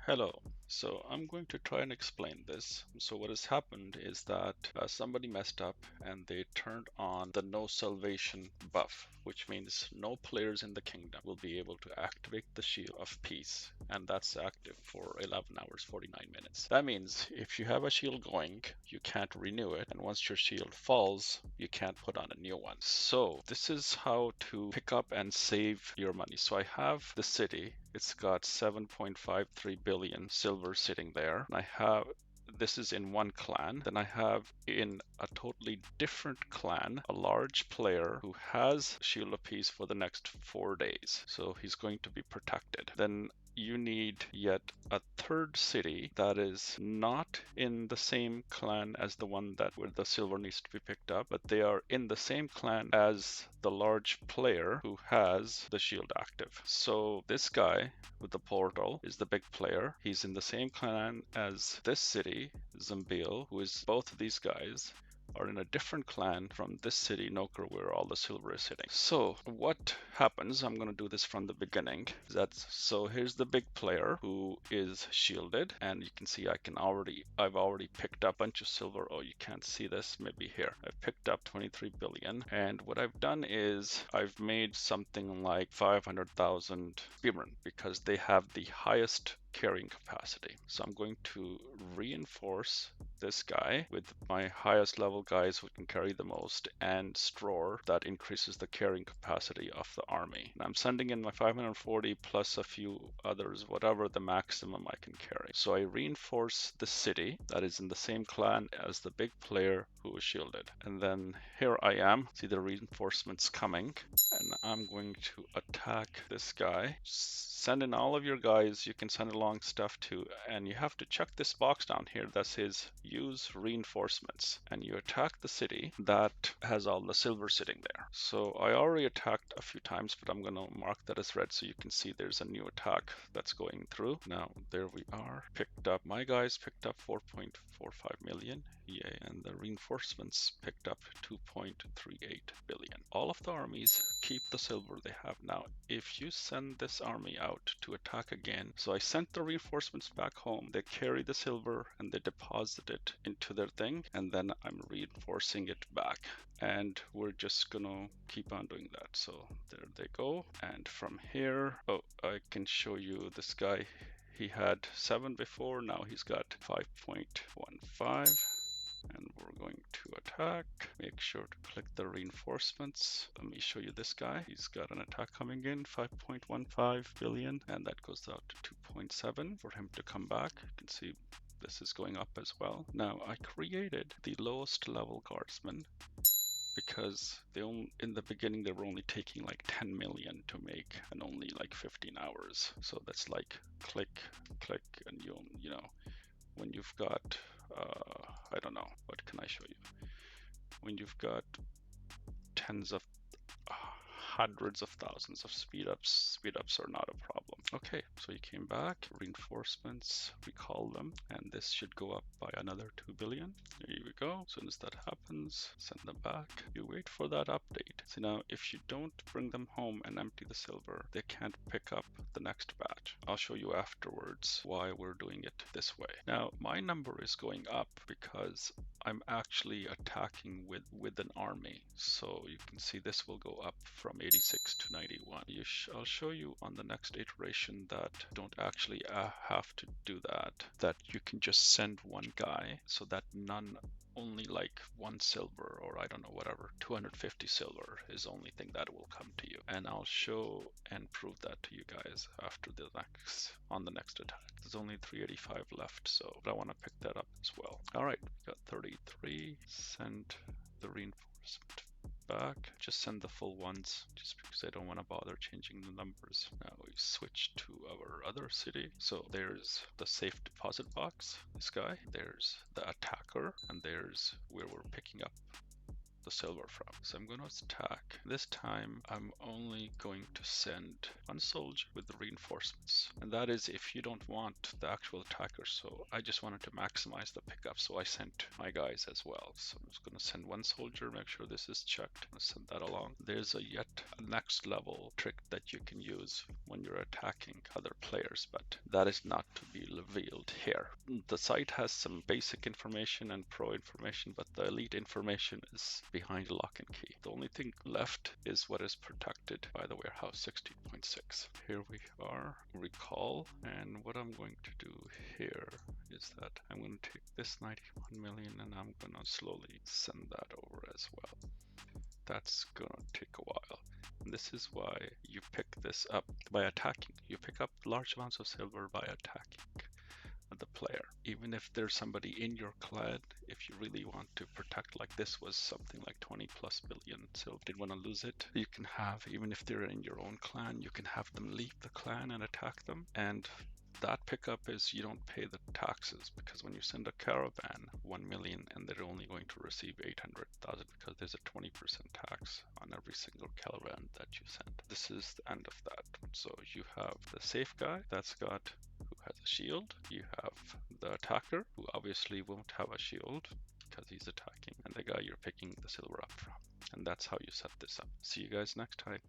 Hello. So I'm going to try and explain this. So what has happened is that somebody messed up and they turned on the no salvation buff, which means no players in the kingdom will be able to activate the Shield of Peace. And that's active for 11 hours, 49 minutes. That means if you have a shield going, you can't renew it. And once your shield falls, you can't put on a new one. So this is how to pick up and save your money. So I have the city. It's got 7.53 billion silver sitting there. I have this is in one clan. Then I have in a totally different clan a large player who has Shield of Peace for the next 4 days. So he's going to be protected. Then you need yet a third city that is not in the same clan as the one that where the silver needs to be picked up, but they are in the same clan as the large player who has the shield active. So this guy with the portal is the big player. He's in the same clan as this city, Zambil, who is both of these guys are in a different clan from this city, Noker, where all the silver is sitting. So what happens, I'm going to do this from the beginning, so here's the big player who is shielded, and you can see I've already picked up a bunch of silver. Oh, you can't see this, maybe here. I've picked up 23 billion, and what I've done is I've made something like 500,000 spearmen because they have the highest carrying capacity. So I'm going to reinforce this guy with my highest level guys who can carry the most, and Stror that increases the carrying capacity of the army. And I'm sending in my 540 plus a few others, whatever the maximum I can carry. So I reinforce the city that is in the same clan as the big player who is shielded. And then here I am, see the reinforcements coming, and I'm going to attack this guy. Send in all of your guys. You can send along stuff too, and you have to check this box down here that says use reinforcements, and you attack the city that has all the silver sitting there. So I already attacked a few times, but I'm going to mark that as red so you can see there's a new attack that's going through. Now there we are, my guys picked up 4.45 million. Yay. And the reinforcements picked up 2.38 billion. All of the armies keep the silver they have. Now if you send this army out to attack again, so I sent the reinforcements back home, they carry the silver and they deposit it into their thing, and then I'm reinforcing it back, and we're just gonna keep on doing that. So there they go, and from here, oh, I can show you this guy. He had 7 before, now he's got 5.15. And we're going to attack. Make sure to click the reinforcements. Let me show you this guy. He's got an attack coming in, 5.15 billion, and that goes out to 2.7 for him to come back. You can see this is going up as well. Now I created the lowest level guardsmen because in the beginning they were only taking like 10 million to make, and only like 15 hours. So that's like click, and you know, when you've got I don't know, what can I show you? When you've got tens of hundreds of thousands of speed ups are not a problem. Okay, so you came back, reinforcements, recall them, and this should go up by another 2 billion. There we go. As soon as that happens, send them back. You wait for that update. So now if you don't bring them home and empty the silver, they can't pick up the next batch. I'll show you afterwards why we're doing it this way. Now my number is going up because I'm actually attacking with an army. So you can see this will go up from 86 to 91. I'll show you on the next iteration that don't actually have to do that, that you can just send one guy, so that only like 1 silver, or I don't know, whatever, 250 silver is the only thing that will come to you. And I'll show and prove that to you guys after on the next attack. There's only 385 left, so but I want to pick that up as well. All right, we got 33. Send the reinforcement back. Just send the full ones, just because I don't want to bother changing the numbers. Now we switch to our other city. So there's the safe deposit box, this guy. There's the attacker, and there's where we're picking up the silver from. So I'm going to attack. This time I'm only going to send one soldier with the reinforcements, and that is if you don't want the actual attacker. So I just wanted to maximize the pickup, so I sent my guys as well. So I'm just going to send one soldier, make sure this is checked, and send that along. There's a yet a next level trick that you can use when you're attacking other players, but that is not to be revealed here. The site has some basic information and pro information, but the elite information is behind lock and key. The only thing left is what is protected by the warehouse 16.6. Here we are, recall, and what I'm going to do here is that I'm going to take this 91 million and I'm going to slowly send that over as well. That's going to take a while. And this is why you pick this up by attacking. You pick up large amounts of silver by attacking the player. Even if there's somebody in your clan, if you really want to protect, like this was something like 20 plus billion, so didn't want to lose it, you can have, even if they're in your own clan, you can have them leave the clan and attack them. And that pickup is you don't pay the taxes, because when you send a caravan 1 million and they're only going to receive 800,000 because there's a 20% tax on every single caravan that you send. This is the end of that. So you have the safe guy that's got who has a shield. You have the attacker who obviously won't have a shield because he's attacking, and the guy you're picking the silver up from. And that's how you set this up. See you guys next time.